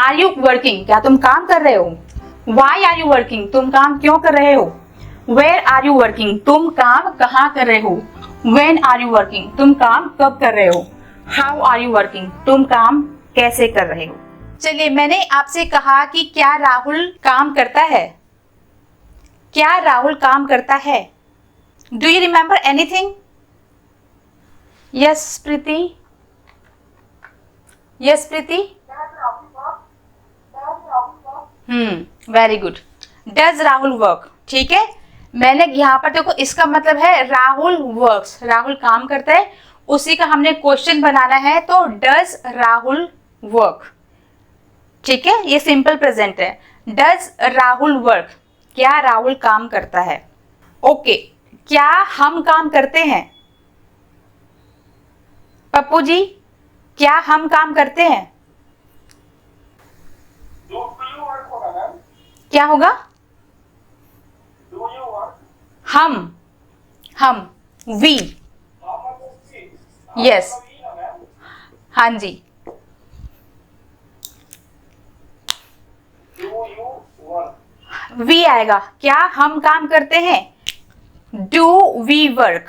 Are you working, क्या तुम काम कर रहे हो। वाई आर यू वर्किंग, तुम काम क्यों कर रहे हो। वेयर आर यू वर्किंग, तुम काम कहाँ कर रहे हो। वेन आर यू वर्किंग, तुम काम कब कर रहे हो। हाउ आर यू वर्किंग, तुम काम कैसे कर रहे हो। चलिए, मैंने आपसे कहा कि क्या राहुल काम करता है, क्या राहुल काम करता है। Do you remember anything. Yes Preeti, yes Preeti. Very good. Does Rahul work, ठीक है। मैंने यहाँ पर देखो, इसका मतलब है राहुल वर्क्स, राहुल काम करता है, उसी का हमने क्वेश्चन बनाना है, तो डज राहुल वर्क, ठीक है। ये सिंपल प्रेजेंट है। डज राहुल वर्क, क्या राहुल काम करता है। ओके, क्या हम काम करते हैं। पप्पू जी, क्या हम काम करते हैं। क्या होगा। हम वी, यस, हाँ जी। वी आएगा, क्या हम काम करते हैं। डू वी वर्क,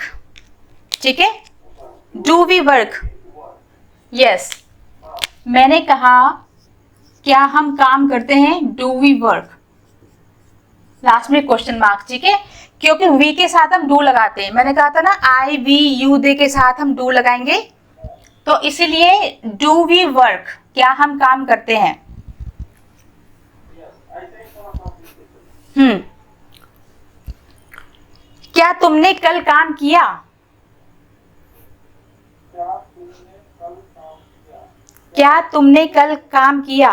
ठीक है। Do we work, yes. मैंने कहा क्या हम काम करते हैं, डू वी वर्क, लास्ट में क्वेश्चन मार्क, ठीक है। क्योंकि वी के साथ हम डू लगाते हैं, मैंने कहा था ना आई वी यू दे के साथ हम डू लगाएंगे, तो इसीलिए डू वी वर्क, क्या हम काम करते हैं। क्या तुमने कल काम किया। क्या तुमने कल काम किया।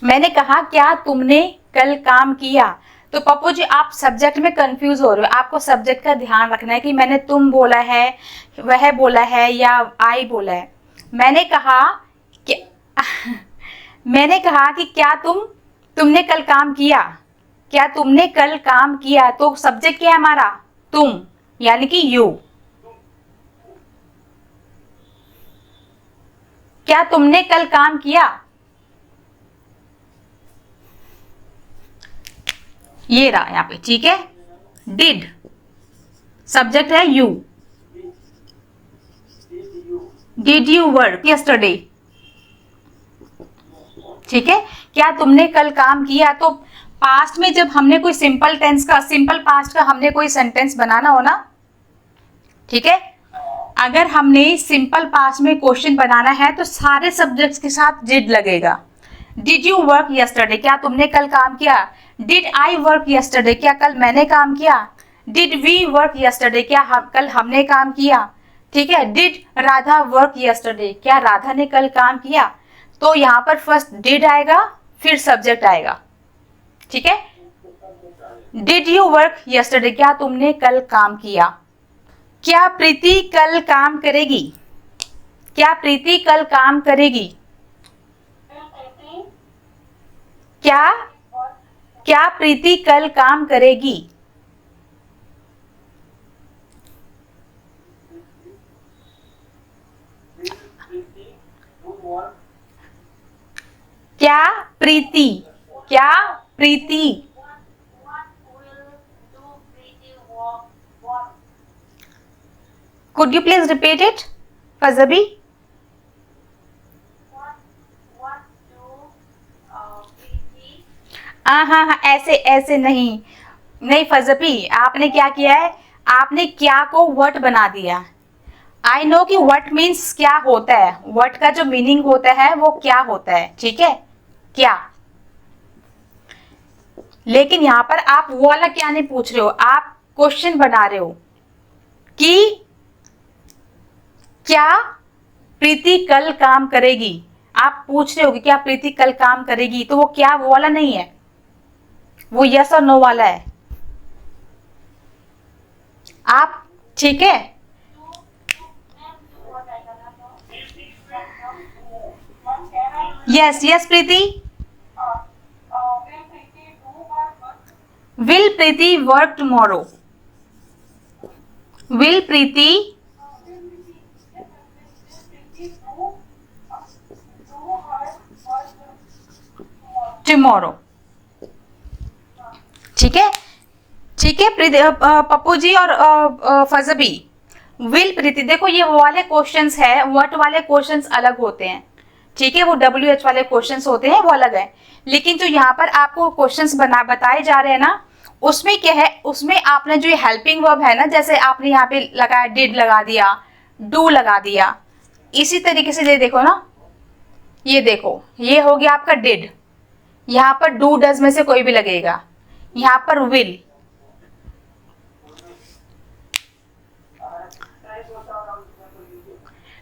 मैंने कहा क्या तुमने कल काम किया। तो पप्पू जी, आप सब्जेक्ट में कंफ्यूज हो रहे हो, आपको सब्जेक्ट का ध्यान रखना है कि मैंने तुम बोला है, वह बोला है या आई बोला है। मैंने कहा कि मैंने कहा कि क्या तुमने कल काम किया, क्या तुमने कल काम किया, तो सब्जेक्ट क्या है हमारा, तुम, यानी कि यू। क्या तुमने कल काम किया, ये रहा यहाँ पे, ठीक है। डिड, सब्जेक्ट है you. Did you work yesterday, ठीक है। क्या तुमने कल काम किया, तो पास्ट में जब हमने कोई सिंपल टेंस का, सिंपल पास्ट का हमने कोई सेंटेंस बनाना हो ना, ठीक है, अगर हमने सिंपल पास्ट में क्वेश्चन बनाना है तो सारे सब्जेक्ट्स के साथ डिड लगेगा। डिड यू वर्क यस्टरडे, क्या तुमने कल काम किया। डिड आई वर्क यस्टरडे, क्या कल मैंने काम किया। डिड वी वर्क यस्टरडे, क्या कल हमने काम किया, ठीक है। डिड राधा वर्क यस्टरडे, क्या राधा ने कल काम किया। तो यहाँ पर फर्स्ट डिड आएगा, फिर सब्जेक्ट आएगा, ठीक है। डिड यू वर्क यस्टरडे, क्या तुमने कल काम किया। क्या प्रीति कल काम करेगी। क्या प्रीति कल काम करेगी। क्या प्रीति कल काम करेगी। क्या प्रीति, क्या प्रीति, could you please repeat it, Fazabi? हाँ, ऐसे नहीं फजबी, आपने क्या किया है, आपने क्या को वट बना दिया। आई नो कि वट मीन्स क्या होता है, वट का जो मीनिंग होता है वो क्या होता है, ठीक है, क्या। लेकिन यहां पर आप वो वाला क्या नहीं पूछ रहे हो, आप क्वेश्चन बना रहे हो कि क्या प्रीति कल काम करेगी। आप पूछ रहे हो कि क्या प्रीति कल काम करेगी, तो वो क्या वो वाला नहीं है, वो यस और नो वाला है। आप, ठीक है। Yes Preeti. Will Preeti work tomorrow. Will Preeti tomorrow. ठीक है, ठीक है पप्पू जी और फजबी। विल प्रीति, देखो ये वो वाले क्वेश्चंस है, व्हाट वाले क्वेश्चंस अलग होते हैं, ठीक है, वो WH वाले क्वेश्चंस होते हैं वो अलग है, लेकिन जो यहाँ पर आपको क्वेश्चंस बताए जा रहे हैं ना, उसमें क्या है, उसमें आपने जो ये हेल्पिंग वर्ब है ना, जैसे आपने यहाँ पे लगाया डिड लगा दिया, डू लगा दिया, इसी तरीके से ये देखो ना, ये देखो ये हो गया आपका डिड, यहाँ पर डू डज में से कोई भी लगेगा, यहाँ पर will,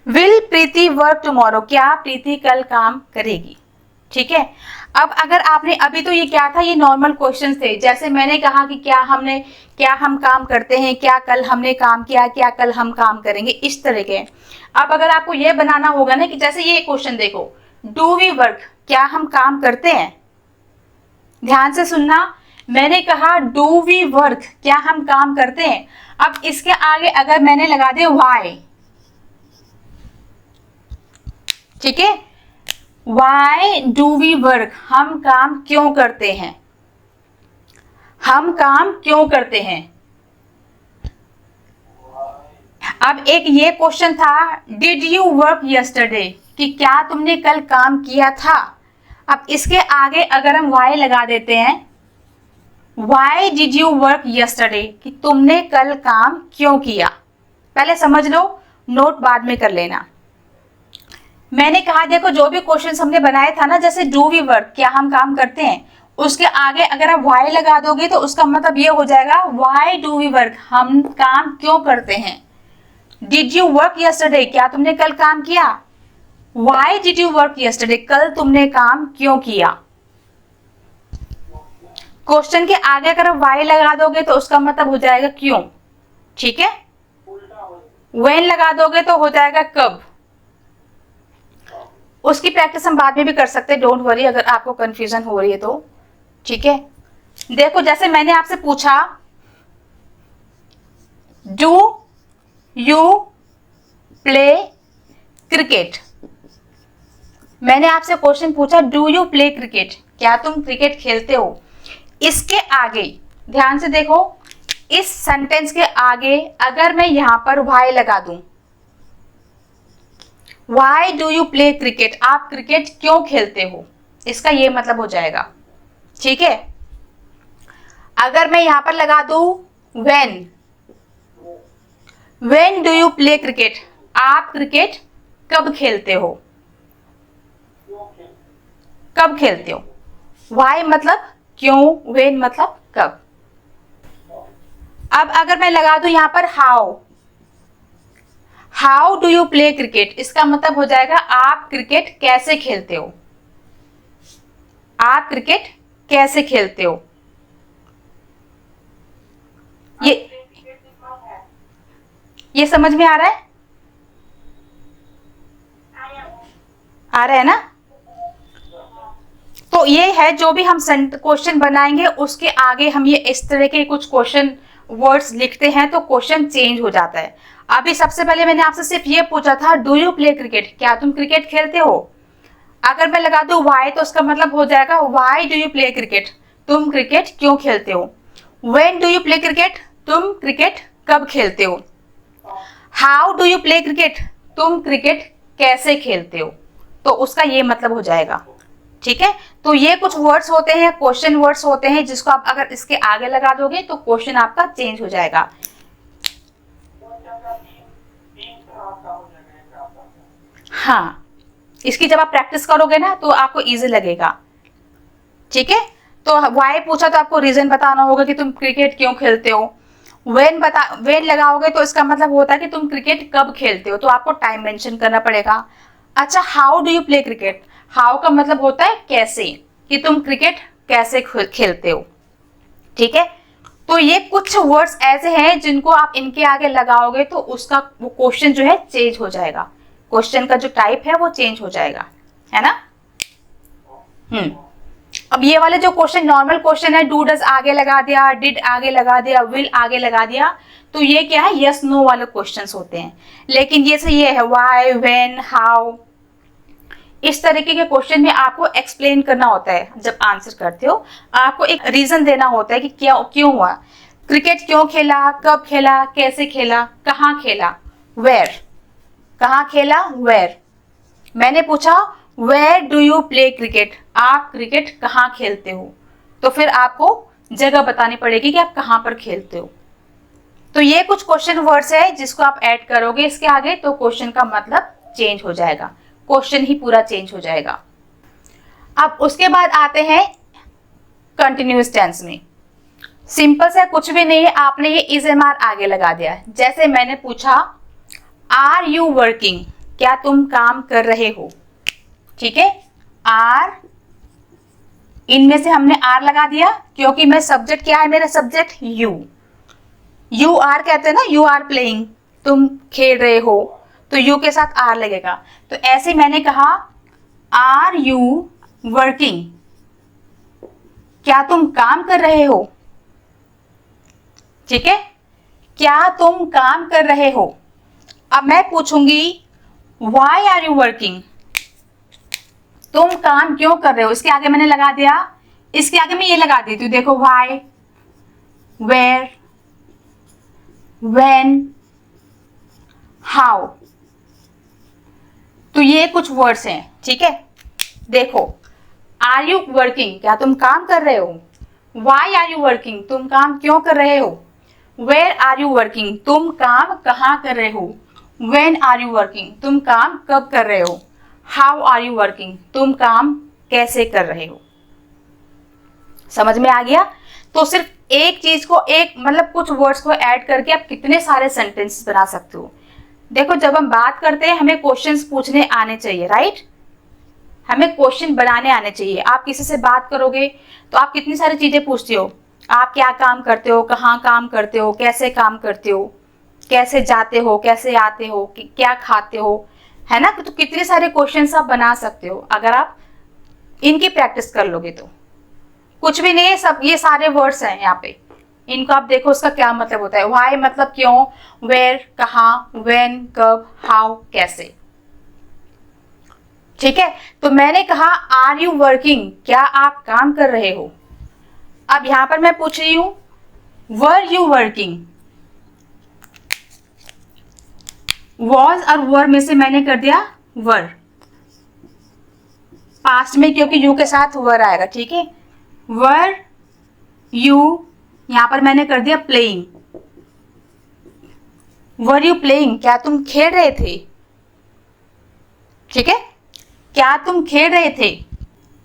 will Preeti work tomorrow, क्या प्रीति कल काम करेगी। ठीक है, अब अगर आपने अभी तो ये क्या था, ये नॉर्मल क्वेश्चंस थे, जैसे मैंने कहा कि क्या हम काम करते हैं, क्या कल हमने काम किया, क्या कल हम काम करेंगे, इस तरह के। अब अगर आपको ये बनाना होगा ना कि जैसे ये क्वेश्चन देखो, डू वी वर्क, क्या हम काम करते हैं, ध्यान से सुनना, मैंने कहा डू वी वर्क, क्या हम काम करते हैं। अब इसके आगे अगर मैंने लगा दिया व्हाई, ठीक है, वाई डू वी वर्क, हम काम क्यों करते हैं, हम काम क्यों करते हैं। अब एक ये क्वेश्चन था, डिड यू वर्क यस्टरडे, कि क्या तुमने कल काम किया था। अब इसके आगे अगर हम वाई लगा देते हैं, why did you work yesterday, कि तुमने कल काम क्यों किया। पहले समझ लो, नोट बाद में कर लेना। मैंने कहा देखो जो भी क्वेश्चन हमने बनाए था ना, जैसे डू वी वर्क, क्या हम काम करते हैं, उसके आगे अगर आप वाई लगा दोगे तो उसका मतलब ये हो जाएगा, वाई डू वी वर्क, हम काम क्यों करते हैं। डिड यू वर्क यस्टरडे, क्या तुमने कल काम किया। Why did you work yesterday, कल तुमने काम क्यों किया। क्वेश्चन के आगे अगर आप वाई लगा दोगे तो उसका मतलब हो जाएगा क्यों। ठीक है, व्हेन लगा दोगे तो हो जाएगा कब। उसकी प्रैक्टिस हम बाद में भी कर सकते हैं, डोंट वरी अगर आपको कंफ्यूजन हो रही है तो। ठीक है, देखो जैसे मैंने आपसे पूछा, डू यू प्ले क्रिकेट, मैंने आपसे क्वेश्चन पूछा डू यू प्ले क्रिकेट, क्या तुम क्रिकेट खेलते हो। इसके आगे ध्यान से देखो, इस सेंटेंस के आगे अगर मैं यहां पर वाई लगा दूं, why do you play cricket, आप क्रिकेट क्यों खेलते हो, इसका ये मतलब हो जाएगा। ठीक है, अगर मैं यहां पर लगा दूं when do you play cricket, आप क्रिकेट कब खेलते हो, कब खेलते हो। वाई मतलब क्यों, व्हेन मतलब कब। अब अगर मैं लगा दूं यहां पर how do you play cricket, इसका मतलब हो जाएगा आप क्रिकेट कैसे खेलते हो, आप क्रिकेट कैसे खेलते हो। ये समझ में आ रहा है, आ रहा है ना। तो ये है जो भी हम क्वेश्चन बनाएंगे उसके आगे हम ये इस तरह के कुछ क्वेश्चन वर्ड्स लिखते हैं तो क्वेश्चन चेंज हो जाता है। अभी सबसे पहले मैंने आपसे सिर्फ ये पूछा था डू यू प्ले क्रिकेट, क्या तुम क्रिकेट खेलते हो। अगर मैं लगा दूं वाई तो उसका मतलब हो जाएगा why do you play cricket, तुम क्रिकेट क्यों खेलते हो। When do you play cricket, तुम क्रिकेट कब खेलते हो। How do you play cricket, तुम क्रिकेट कैसे खेलते हो, तो उसका ये मतलब हो जाएगा। ठीक है, तो ये कुछ वर्ड्स होते हैं, क्वेश्चन वर्ड्स होते हैं, जिसको आप अगर इसके आगे लगा दोगे तो क्वेश्चन आपका चेंज हो जाएगा। हाँ, इसकी जब आप प्रैक्टिस करोगे ना तो आपको इजी लगेगा। ठीक है, तो वाई पूछा तो आपको रीजन बताना होगा कि तुम क्रिकेट क्यों खेलते हो। व्हेन लगाओगे तो इसका मतलब होता है कि तुम क्रिकेट कब खेलते हो, तो आपको टाइम मेंशन करना पड़ेगा। अच्छा, how do you play cricket, how का मतलब होता है कैसे, कि तुम क्रिकेट कैसे खेलते हो। ठीक है, तो ये कुछ वर्ड्स ऐसे हैं जिनको आप इनके आगे लगाओगे तो उसका वो क्वेश्चन जो है चेंज हो जाएगा, क्वेश्चन का जो टाइप है वो चेंज हो जाएगा, है ना। अब ये वाले जो क्वेश्चन नॉर्मल क्वेश्चन है, डू डज आगे लगा दिया, डिड आगे लगा दिया, विल आगे लगा दिया, तो ये क्या है, यस नो वाले क्वेश्चंस होते हैं। लेकिन ये है व्हाई, व्हेन, हाउ, इस तरीके के क्वेश्चन में आपको एक्सप्लेन करना होता है। जब आंसर करते हो आपको एक रीजन देना होता है कि क्यों हुआ, क्रिकेट क्यों खेला, कब खेला, कैसे खेला, कहाँ खेला, वेयर, कहाँ खेला, वेयर। मैंने पूछा where do you play cricket, आप क्रिकेट कहाँ खेलते हो, तो फिर आपको जगह बतानी पड़ेगी कि आप कहाँ पर खेलते हो। तो ये कुछ क्वेश्चन वर्ड्स है जिसको आप ऐड करोगे इसके आगे तो क्वेश्चन का मतलब चेंज हो जाएगा, क्वेश्चन ही पूरा चेंज हो जाएगा। अब उसके बाद आते हैं कंटिन्यूअस टेंस में। सिंपल सा कुछ भी नहीं है, आपने ये इज एम आर आगे लगा दिया। जैसे मैंने पूछा आर यू वर्किंग, क्या तुम काम कर रहे हो, ठीक है, आर, इनमें से हमने आर लगा दिया क्योंकि मैं सब्जेक्ट क्या है मेरा सब्जेक्ट यू आर कहते हैं ना, यू आर प्लेइंग, तुम खेल रहे हो, तो यू के साथ आर लगेगा। तो ऐसे मैंने कहा आर यू वर्किंग, क्या तुम काम कर रहे हो, ठीक है, क्या तुम काम कर रहे हो। अब मैं पूछूंगी वाई आर यू वर्किंग, तुम काम क्यों कर रहे हो, इसके आगे मैंने लगा दिया, इसके आगे मैं ये लगा देती हूँ, देखो वाई, वेयर, व्हेन, हाउ। तो ये कुछ वर्ड्स हैं, ठीक है। देखो आर यू वर्किंग, क्या तुम काम कर रहे हो, वाई आर यू वर्किंग, तुम काम क्यों कर रहे हो, वेयर आर यू वर्किंग, तुम काम कहाँ कर रहे हो, व्हेन आर यू वर्किंग, तुम काम कब कर रहे हो, हाउ आर यू वर्किंग, तुम काम कैसे कर रहे हो। समझ में आ गया। तो सिर्फ एक चीज को, एक मतलब कुछ वर्ड्स को ऐड करके आप कितने सारे सेंटेंसेस बना सकते हो। देखो जब हम बात करते हैं हमें क्वेश्चंस पूछने आने चाहिए, राइट, हमें क्वेश्चन बनाने आने चाहिए। आप किसी से बात करोगे तो आप कितनी सारी चीजें पूछते हो, आप क्या काम करते हो, कहाँ काम करते हो, कैसे काम करते हो, कैसे जाते हो, कैसे आते हो, क्या खाते हो, है ना। तो कितने सारे क्वेश्चंस आप बना सकते हो अगर आप इनकी प्रैक्टिस कर लोगे तो। कुछ भी नहीं है, सब ये सारे वर्ड्स हैं यहाँ पे, इनको आप देखो उसका क्या मतलब होता है। व्हाई मतलब क्यों, वेयर कहाँ, व्हेन कब, हाउ कैसे, ठीक है। तो मैंने कहा आर यू वर्किंग, क्या आप काम कर रहे हो। अब यहां पर मैं पूछ रही हूं वर यू वर्किंग, वॉज और वर में से मैंने कर दिया वर, पास्ट में क्योंकि यू के साथ वर आएगा, ठीक है। वर यू, यहां पर मैंने कर दिया प्लेइंग, वर यू प्लेइंग, क्या तुम खेल रहे थे, ठीक है, क्या तुम खेल रहे थे।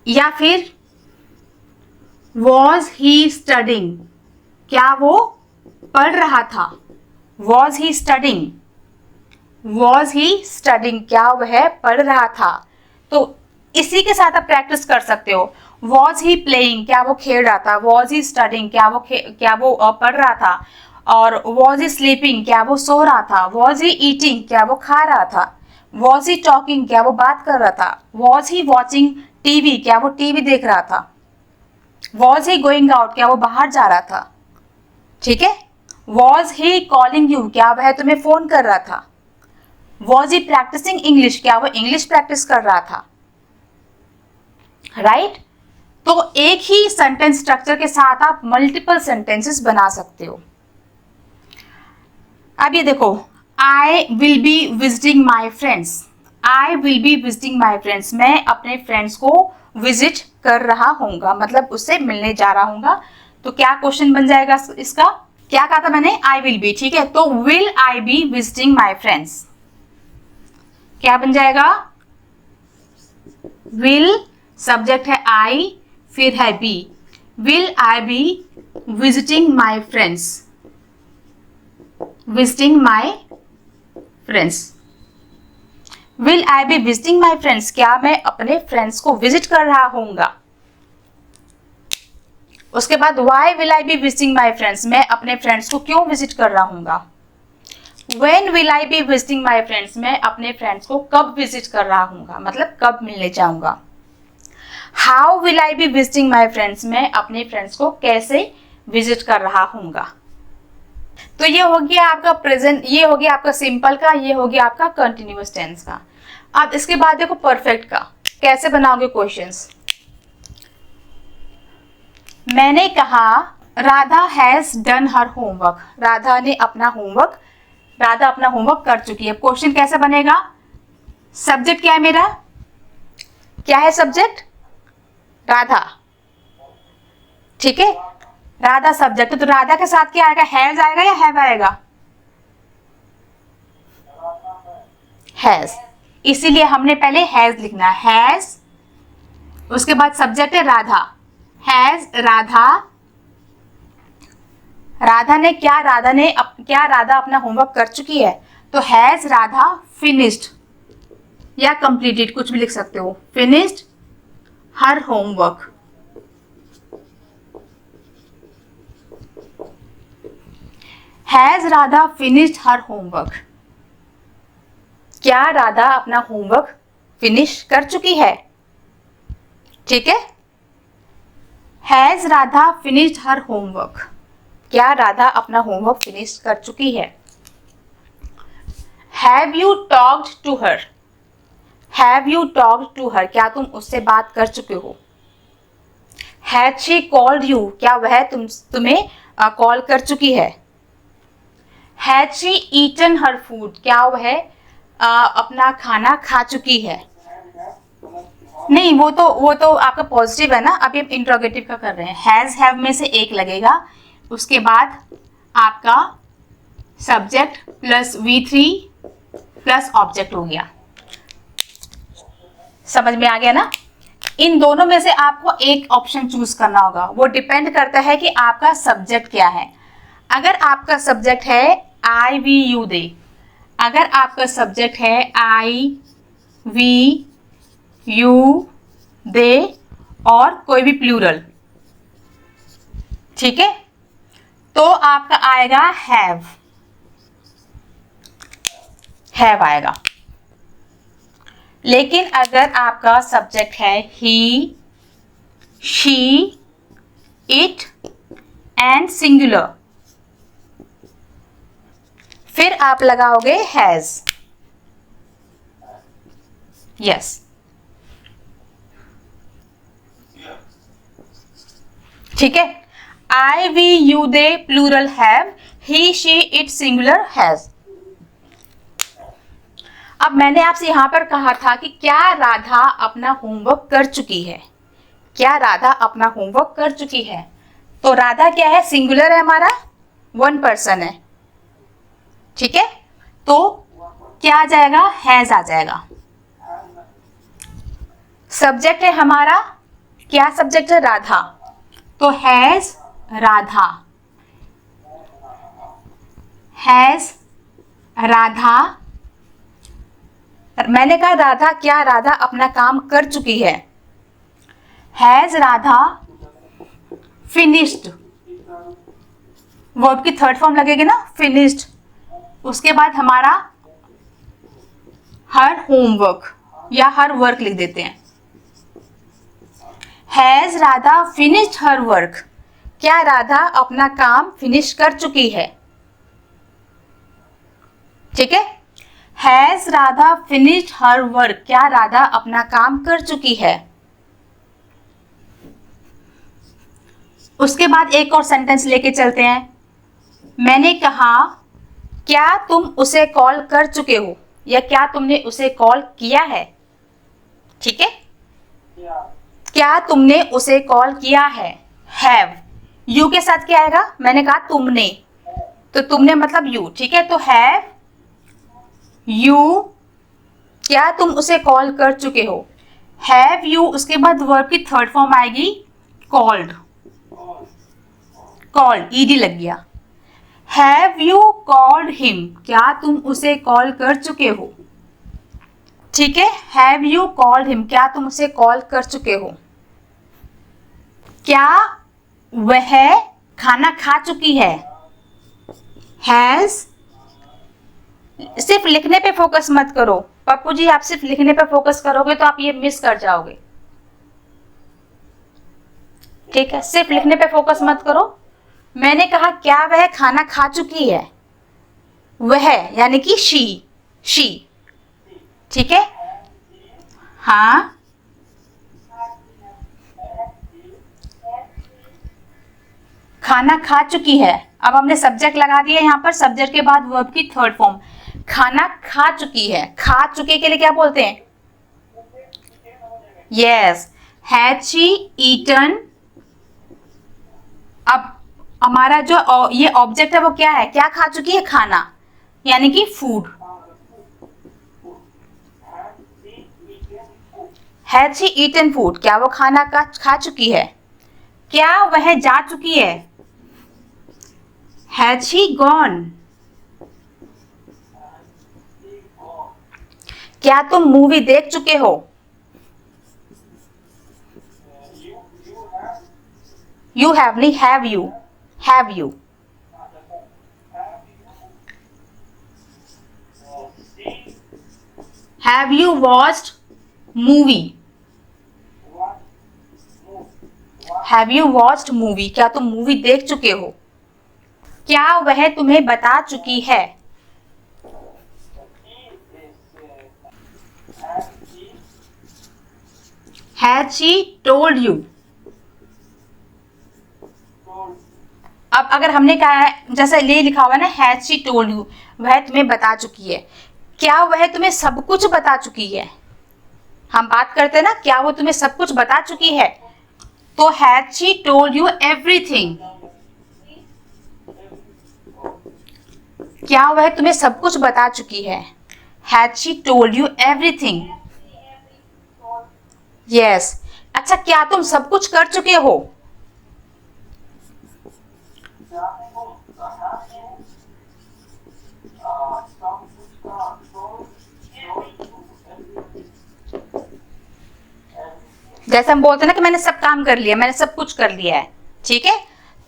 या फिर वॉज ही स्टडिंग, क्या वो पढ़ रहा था, was he studying, was he studying, क्या वह पढ़ रहा था। तो इसी के साथ आप प्रैक्टिस कर सकते हो। वॉज ही प्लेइंग, क्या वो खेल रहा था, वॉज ही स्टडिंग, क्या वो पढ़ रहा था, और वॉज ही स्लीपिंग, क्या वो सो रहा था, वॉज ही ईटिंग, क्या वो खा रहा था, वॉज ही टॉकिंग, क्या वो बात कर रहा था, वॉज ही वॉचिंग टीवी, क्या वो टीवी देख रहा था, वॉज ही गोइंग आउट, क्या वो बाहर जा रहा था, ठीक है। वॉज ही कॉलिंग यू, क्या वह तुम्हें फोन कर रहा था, वॉज ही प्रैक्टिसिंग इंग्लिश, क्या वो इंग्लिश प्रैक्टिस कर रहा था, राइट। तो एक ही सेंटेंस स्ट्रक्चर के साथ आप मल्टीपल सेंटेंसेस बना सकते हो। अब ये देखो I will be visiting my friends, I will be visiting my friends, मैं अपने फ्रेंड्स को विजिट कर रहा हूँगा, मतलब उससे मिलने जा रहा हूँगा। तो क्या क्वेश्चन बन जाएगा इसका, क्या कहा था मैंने, आई विल बी, ठीक है। तो will I be visiting my friends, क्या बन जाएगा, विल सब्जेक्ट है आई, फिर है B, will I be visiting my friends, visiting my friends, will I be visiting my friends, क्या मैं अपने फ्रेंड्स को विजिट कर रहा हूँगा। उसके बाद why will I be visiting my friends, मैं अपने फ्रेंड्स को क्यों विजिट कर रहा हूँगा। When will I be visiting my friends, मैं अपने फ्रेंड्स को कब विजिट कर रहा हूँगा, मतलब कब मिलने जाऊँगा। How will I be visiting my friends, मैं अपने फ्रेंड्स को कैसे विजिट कर रहा हूँगा। तो ये हो गया आपका प्रेजेंट, ये हो गया आपका सिंपल का, ये हो गया आपका कंटिन्यूअस टेंस का। अब इसके बाद देखो परफेक्ट का। कैसे बनाओगे क्वेश्चंस? मैंने कहा Radha has done her homework, Radha अपना होमवर्क कर चुकी है। क्वेश्चन कैसा बनेगा? सब्जेक्ट क्या है मेरा? क्या है सब्जेक्ट? राधा, ठीक है, राधा सब्जेक्ट। तो राधा के साथ क्या आएगा? हैज आएगा या हैव आएगा? हैज, इसीलिए हमने पहले हैज लिखना है, हैज, उसके बाद सब्जेक्ट है राधा, हैज राधा। क्या राधा अपना होमवर्क कर चुकी है? तो हैज राधा फिनिश्ड या कंप्लीटेड, कुछ भी लिख सकते हो, finished her homework. Has Radha finished her homework, क्या राधा अपना होमवर्क फिनिश कर चुकी है? ठीक है, has Radha finished her homework, क्या राधा अपना होमवर्क फिनिश कर चुकी है? Have you talked to her, have you talked to her, क्या तुम उससे बात कर चुके हो? हैज शी कॉल्ड यू, क्या वह तुम्हें कॉल कर चुकी है? Has she eaten her food, क्या वह अपना खाना खा चुकी है? नहीं, वो तो आपका पॉजिटिव है ना, अभी हम इंट्रोगेटिव का कर रहे हैं। हैज हैव में से एक लगेगा, उसके बाद आपका subject plus V3 plus object हो गया। समझ में आ गया ना? इन दोनों में से आपको एक ऑप्शन चूज करना होगा, वो डिपेंड करता है कि आपका सब्जेक्ट क्या है। अगर आपका सब्जेक्ट है आई वी यू दे, अगर आपका सब्जेक्ट है आई वी यू दे और कोई भी प्लूरल, ठीक है, तो आपका आएगा हैव, हैव आएगा। लेकिन अगर आपका सब्जेक्ट है he, she, it and singular, फिर आप लगाओगे हैज। यस, ठीक है, I we you they plural have, he she it singular has. अब मैंने आपसे यहां पर कहा था कि क्या राधा अपना होमवर्क कर चुकी है? क्या राधा अपना होमवर्क कर चुकी है? तो राधा क्या है? सिंगुलर है हमारा, वन पर्सन है, ठीक है, तो क्या आ जाएगा? हैज आ जाएगा। सब्जेक्ट है हमारा, क्या सब्जेक्ट है? राधा, तो हैज राधा, हैज राधा। मैंने कहा राधा, क्या राधा अपना काम कर चुकी है? हैज राधा फिनिश्ड, वर्ब की थर्ड फॉर्म लगेगी ना, फिनिश्ड, उसके बाद हमारा हर होमवर्क या हर वर्क लिख देते हैं। Has Radha finished her work, क्या राधा अपना काम फिनिश कर चुकी है? ठीक है, has Radha finished her work, क्या राधा अपना काम कर चुकी है? उसके बाद एक और सेंटेंस लेके चलते हैं। मैंने कहा क्या तुम उसे कॉल कर चुके हो, या क्या तुमने उसे कॉल किया है? ठीक है, क्या तुमने उसे कॉल किया है? हैव, यू के साथ क्या आएगा? मैंने कहा तुमने, तो तुमने मतलब यू, ठीक है, तो हैव यू, क्या तुम उसे कॉल कर चुके हो? हैव यू, उसके बाद वर्ब की थर्ड फॉर्म आएगी कॉल्ड, कॉल्ड, ईडी लग गया। हैव यू कॉल्ड हिम, क्या तुम उसे कॉल कर चुके हो? ठीक है, हैव यू कॉल्ड हिम, क्या तुम उसे कॉल कर चुके हो? क्या वह खाना खा चुकी है? हैज, सिर्फ लिखने पे फोकस मत करो पप्पू जी, आप सिर्फ लिखने पे फोकस करोगे तो आप ये मिस कर जाओगे, ठीक है, सिर्फ लिखने पे फोकस मत करो। मैंने कहा क्या वह खाना खा चुकी है? वह यानी कि शी, ठीक है, हाँ खाना खा चुकी है। अब हमने सब्जेक्ट लगा दिया यहाँ पर, सब्जेक्ट के बाद वर्ब की थर्ड फॉर्म। खाना खा चुकी है, खा चुके के लिए क्या बोलते हैं? Yes, has she eaten. अब हमारा जो ये ऑब्जेक्ट है वो क्या है? क्या खा चुकी है? खाना, यानी कि food. Has she eaten food, क्या वो खाना का खा चुकी है? क्या वह जा चुकी है? Has she gone. क्या तुम मूवी देख चुके हो? यू हैव नहीं, have you, have you. Have you watched movie? Have you watched movie, क्या तुम मूवी देख चुके हो? क्या वह तुम्हें बता चुकी है? Has she told you? अब अगर हमने कहा है, जैसे ये लिखा हुआ है ना, हैज शी टोल्ड यू, वह तुम्हें बता चुकी है। क्या वह तुम्हें सब कुछ बता चुकी है? हम बात करते हैं ना, क्या वो तुम्हें सब कुछ बता चुकी है? तो has she told you everything? क्या वह तुम्हें सब कुछ बता चुकी है? Has she told you everything? Yes. अच्छा, क्या तुम सब कुछ कर चुके हो? जैसे हम बोलते हैं ना कि मैंने सब काम कर लिया, मैंने सब कुछ कर लिया है, ठीक है?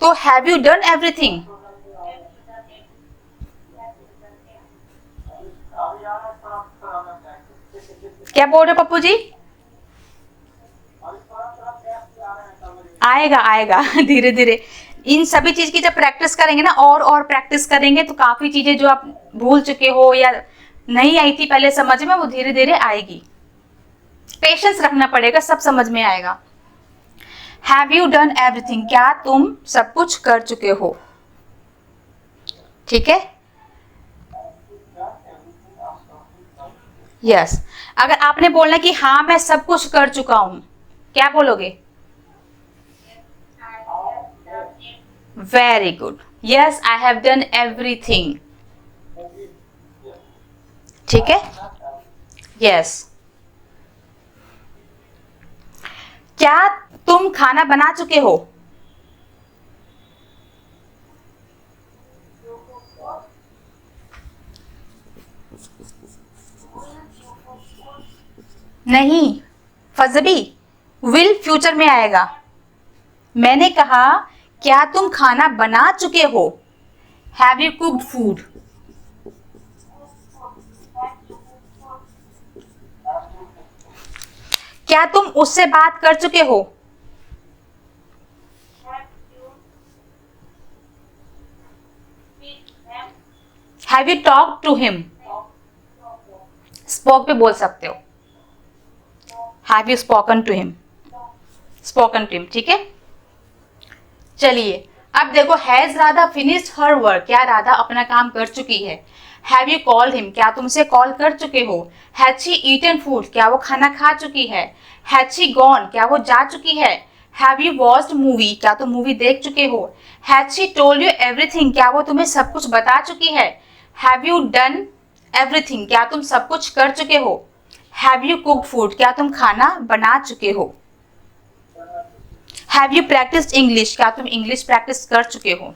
तो हैव यू डन एवरीथिंग? क्या बोल रहे पप्पू जी? आएगा आएगा धीरे धीरे। इन सभी चीज की जब प्रैक्टिस करेंगे ना, और प्रैक्टिस करेंगे, तो काफी चीजें जो आप भूल चुके हो या नहीं आई थी पहले समझ में, वो धीरे धीरे आएगी। पेशेंस रखना पड़ेगा, सब समझ में आएगा। हैव यू डन एवरीथिंग, क्या तुम सब कुछ कर चुके हो? ठीक है, यस। अगर आपने बोलना कि हाँ मैं सब कुछ कर चुका हूं, क्या बोलोगे? Very good, yes I have done everything. ठीक है, यस। क्या तुम खाना बना चुके हो? नहीं, फजबी, विल फ्यूचर में आएगा। मैंने कहा क्या तुम खाना बना चुके हो? Have you cooked food? क्या तुम उससे बात कर चुके हो? Have you talk to him? Spoke पे बोल सकते हो, have you spoken to him? Spoken to him, ठीक है। चलिए अब देखो, has Radha finished her work, क्या राधा अपना काम कर चुकी है? हैव यू कॉल्ड हिम, क्या तुम उसे कॉल कर चुके हो? हैज शी ईटन फूड, क्या वो खाना खा चुकी है? हैज शी गॉन, क्या वो जा चुकी है? हैव यू वॉच्ड मूवी, क्या तुम मूवी देख चुके हो? Has she told you everything, क्या वो तुम्हें सब कुछ बता चुकी है? हैव यू डन एवरीथिंग, क्या तुम सब कुछ कर चुके हो? हैव यू कुक्ड फूड, क्या तुम खाना बना चुके हो? हैव यू प्रैक्टिस्ड इंग्लिश, क्या तुम इंग्लिश प्रैक्टिस कर चुके हो?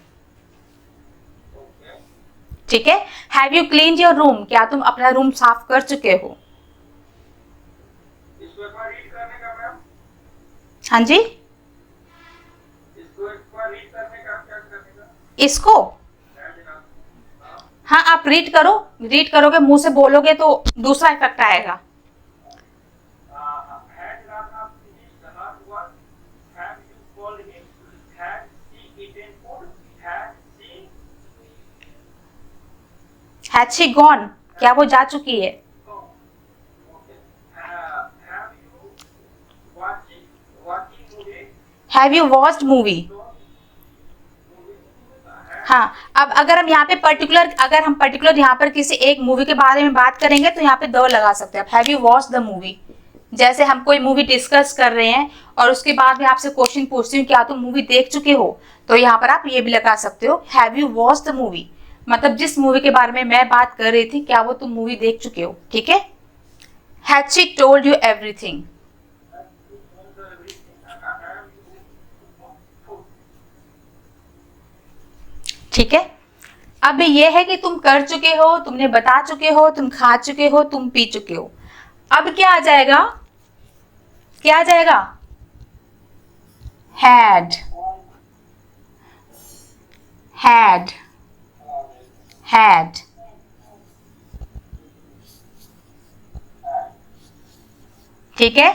ठीक है। Have you cleaned your room, क्या तुम अपना रूम साफ कर चुके हो? हाँ जी, इसको हाँ आप रीड करो, रीड करोगे, मुंह से बोलोगे तो दूसरा इफेक्ट आएगा। हैज शी गॉन, क्या वो जा चुकी है? Have you watched movie? हाँ, अब अगर हम यहाँ पे पर्टिकुलर यहाँ पर किसी एक मूवी के बारे में बात करेंगे तो यहाँ पे द लगा सकते हैं। Have you watch the movie, जैसे हम कोई मूवी डिस्कस कर रहे हैं और उसके बाद में आपसे क्वेश्चन पूछती हूँ क्या तुम मूवी देख चुके हो, तो यहाँ पर आप ये भी लगा सकते हो have you watch the movie, मतलब जिस मूवी के बारे में मैं बात कर रही थी क्या वो तुम मूवी देख चुके हो। ठीक है, had she told you everything. ठीक है, अब ये है कि तुम कर चुके हो, तुमने बता चुके हो, तुम खा चुके हो, तुम पी चुके हो। अब क्या आ जाएगा, क्या आ जाएगा, हैड, हैड, हैड। ठीक है,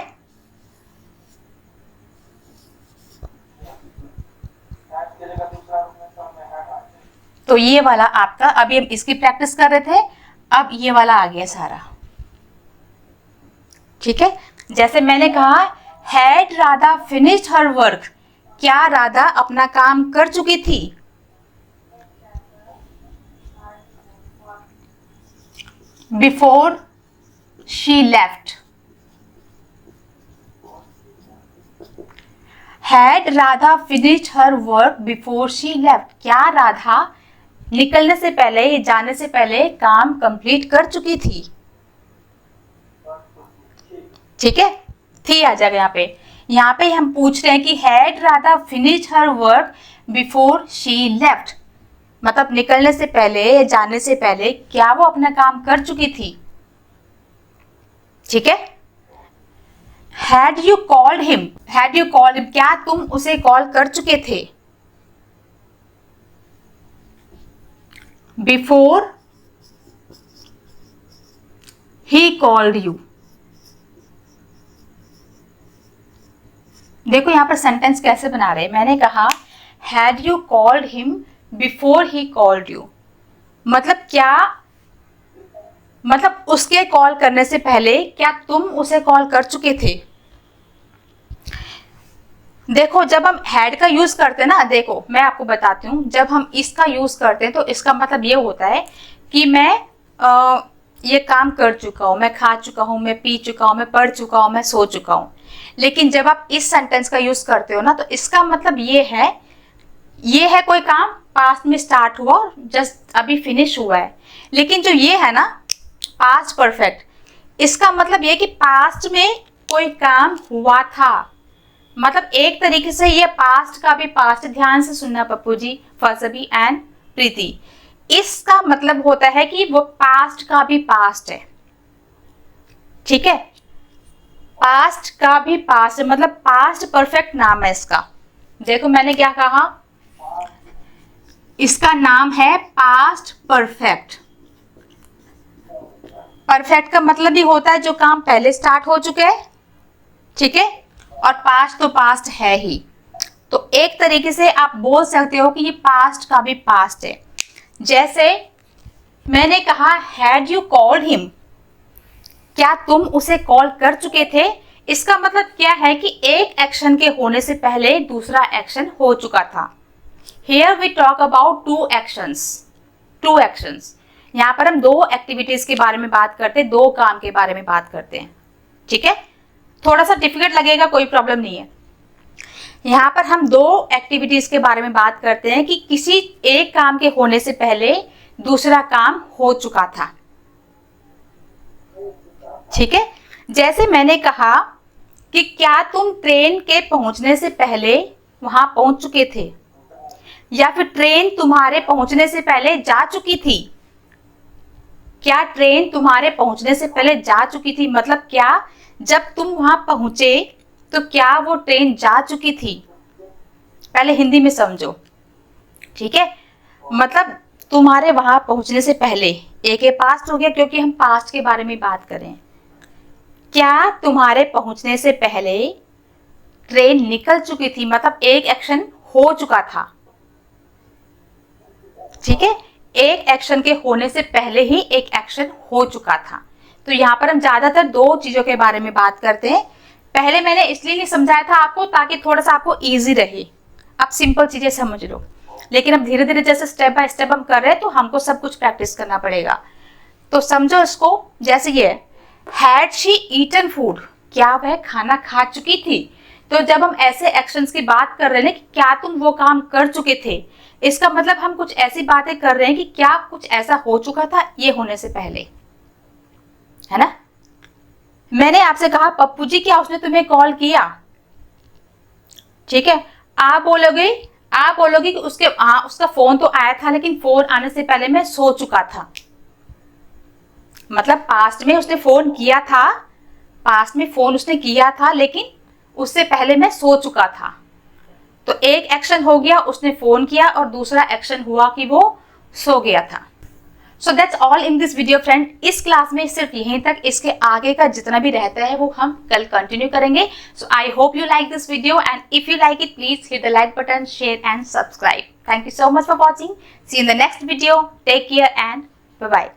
तो ये वाला आपका, अभी हम इसकी प्रैक्टिस कर रहे थे, अब ये वाला आ गया सारा। ठीक है, जैसे मैंने कहा had Radha finished her work, क्या राधा अपना काम कर चुकी थी। Before she left, had Radha finished her work before she left, क्या राधा निकलने से पहले, जाने से पहले काम कंप्लीट कर चुकी थी। ठीक है, थी आ जाएगा यहाँ पे हम पूछ रहे हैं कि had Radha finished her work before she left, मतलब निकलने से पहले, जाने से पहले क्या वो अपना काम कर चुकी थी। ठीक है, had you called him, had you called him, क्या तुम उसे कॉल कर चुके थे। बिफोर ही कॉल्ड यू, देखो यहां पर सेंटेंस कैसे बना रहे हैं। मैंने कहा had you called him before he called you, मतलब क्या, मतलब उसके कॉल करने से पहले क्या तुम उसे कॉल कर चुके थे। देखो जब हम हैड का यूज करते हैं ना, देखो मैं आपको बताती हूँ, जब हम इसका यूज करते हैं तो इसका मतलब ये होता है कि मैं ये काम कर चुका हूँ, मैं खा चुका हूँ, मैं पी चुका हूँ, मैं पढ़ चुका हूँ, मैं सो चुका हूँ। लेकिन जब आप इस सेंटेंस का यूज करते हो ना, तो इसका मतलब ये है कोई काम पास्ट में स्टार्ट हुआ और जस्ट अभी फिनिश हुआ है। लेकिन जो ये है ना पास्ट परफेक्ट, इसका मतलब ये कि पास्ट में कोई काम हुआ था, मतलब एक तरीके से ये पास्ट का भी पास्ट, ध्यान से सुनना पप्पू जी, फसबी एंड प्रीति, इसका मतलब होता है कि वो पास्ट का भी पास्ट है। ठीक है, पास्ट का भी पास्ट है, मतलब पास्ट परफेक्ट नाम है इसका। देखो मैंने क्या कहा, इसका नाम है पास्ट परफेक्ट। परफेक्ट का मतलब ही होता है जो काम पहले स्टार्ट हो चुके हैं। ठीक है, और पास्ट तो पास्ट है ही, तो एक तरीके से आप बोल सकते हो कि ये पास्ट का भी पास्ट है। जैसे मैंने कहा हैड यू कॉल्ड हिम, क्या तुम उसे कॉल कर चुके थे। इसका मतलब क्या है कि एक एक्शन के होने से पहले दूसरा एक्शन हो चुका था। Here we talk about two actions। यहाँ पर हम दो एक्टिविटीज के बारे में बात करते हैं, दो काम के बारे में बात करते हैं। ठीक है, थोड़ा सा डिफिकल्ट लगेगा, कोई प्रॉब्लम नहीं है। यहाँ पर हम दो एक्टिविटीज के बारे में बात करते हैं कि किसी एक काम के होने से पहले दूसरा काम हो चुका था। ठीक है, जैसे मैंने कहा कि क्या तुम ट्रेन के पहुंचने से पहले वहां पहुंच चुके थे, या फिर ट्रेन तुम्हारे पहुंचने से पहले जा चुकी थी। क्या ट्रेन तुम्हारे पहुंचने से पहले जा चुकी थी, मतलब क्या जब तुम वहां पहुंचे तो क्या वो ट्रेन जा चुकी थी। पहले हिंदी में समझो। ठीक है, मतलब तुम्हारे वहां पहुंचने से पहले, एक पास्ट हो गया क्योंकि हम पास्ट के बारे में बात करें। क्या तुम्हारे पहुंचने से पहले ट्रेन निकल चुकी थी, मतलब एक एक्शन हो चुका था। ठीक है, एक एक्शन के होने से पहले ही एक एक्शन हो चुका था। तो यहाँ पर हम ज्यादातर दो चीजों के बारे में बात करते हैं। पहले मैंने इसलिए नहीं समझाया था आपको ताकि थोड़ा सा आपको इजी रहे। अब सिंपल चीजें समझ लो। लेकिन अब धीरे धीरे जैसे स्टेप बाय स्टेप हम कर रहे हैं तो हमको सब कुछ प्रैक्टिस करना पड़ेगा। तो समझो इसको, जैसे ये हैड शी ईटन फूड, क्या वह खाना खा चुकी थी। तो जब हम ऐसे एक्शंस की बात कर रहे हैं कि क्या तुम वो काम कर चुके थे, इसका मतलब हम कुछ ऐसी बातें कर रहे हैं कि क्या कुछ ऐसा हो चुका था ये होने से पहले, है ना। मैंने आपसे कहा पप्पू जी क्या उसने तुम्हें कॉल किया, ठीक है, आप बोलोगे कि उसका फोन तो आया था लेकिन फोन आने से पहले मैं सो चुका था। मतलब पास्ट में उसने फोन किया था, पास्ट में फोन उसने किया था लेकिन उससे पहले मैं सो चुका था। तो एक एक्शन हो गया उसने फोन किया और दूसरा एक्शन हुआ कि वो सो गया था। So that's all in this video friend. इस क्लास में सिर्फ यहीं तक, इसके आगे का जितना भी रहता है वो हम कल कंटिन्यू करेंगे। So I hope you like this video and if you like it please hit the like button, share and subscribe. Thank you so much for watching. See you in the next video. Take care and bye bye.